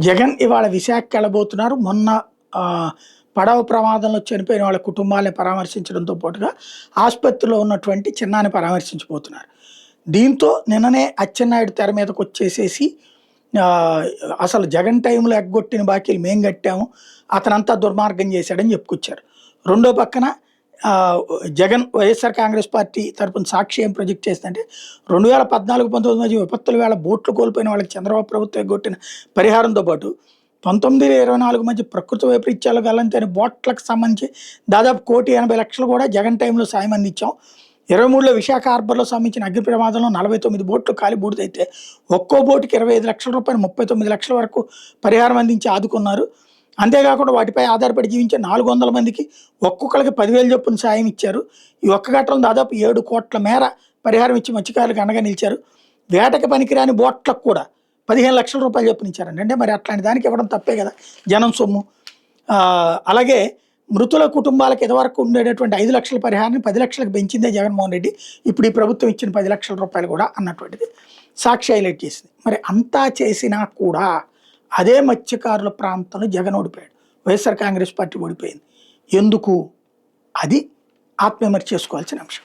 జగన్ ఇవాళ విశాఖకి వెళ్ళబోతున్నారు. మొన్న పడవ ప్రమాదంలో చనిపోయిన వాళ్ళ కుటుంబాలని పరామర్శించడంతో పాటుగా ఆసుపత్రిలో ఉన్నటువంటి చిన్నాని పరామర్శించబోతున్నారు. దీంతో నిన్ననే అచ్చెన్నాయుడు తెర మీదకి వచ్చేసేసి అసలు జగన్ టైంలో ఎగ్గొట్టిన బాకీలు మేం కట్టాము, అతనంతా దుర్మార్గం చేశాడని చెప్పుకొచ్చారు. రెండో పక్కన జగన్ వైఎస్ఆర్ కాంగ్రెస్ పార్టీ తరపున సాక్షి ఏం ప్రొజెక్ట్ చేస్తుందంటే 2014-19 మధ్య విపత్తుల వేళ బోట్లు కోల్పోయిన వాళ్ళకి చంద్రబాబు ప్రభుత్వం ఎగ్గొట్టిన పరిహారంతో పాటు 19-24 మధ్య ప్రకృతి వైపరీత్యాలు గల్లంతైన బోట్లకు సంబంధించి దాదాపు 1,80,00,000 కూడా జగన్ టైంలో సాయం అందించాం. 23లో విశాఖ హార్బర్లో సంబంధించిన అగ్ని ప్రమాదంలో 49 బోట్లు కాలి బూడిదైతే ఒక్కో బోటుకి 25 లక్షల రూపాయలు 39 లక్షల వరకు పరిహారం అందించి ఆదుకున్నారు. అంతేకాకుండా వాటిపై ఆధారపడి జీవించే 400 మందికి ఒక్కొక్కరికి 10,000 చొప్పున సాయం ఇచ్చారు. ఈ ఒక్క ఘటనలో దాదాపు 7 కోట్ల మేర పరిహారం ఇచ్చి మత్స్యకారులకు అండగా నిలిచారు. వేటకి పనికిరాని బోట్లకు కూడా 15 లక్షల రూపాయలు చొప్పున ఇచ్చారండి. అంటే మరి అట్లాంటి దానికి ఇవ్వడం తప్పే కదా, జనం సొమ్ము. అలాగే మృతుల కుటుంబాలకు ఇదివరకు ఉండేటటువంటి 5 లక్షల పరిహారాన్ని 10 లక్షలకు పెంచిందే జగన్మోహన్ రెడ్డి. ఇప్పుడు ఈ ప్రభుత్వం ఇచ్చిన 10 లక్షల రూపాయలు కూడా అన్నటువంటిది సాక్షి హైలైట్ చేసింది. మరి అంతా చేసినా కూడా అదే మత్స్యకారుల ప్రాంతంలో జగన్ ఓడిపోయాడు, వైఎస్ఆర్ కాంగ్రెస్ పార్టీ ఓడిపోయింది. ఎందుకు? అది ఆత్మవిమర్శ చేసుకోవాల్సిన అంశం.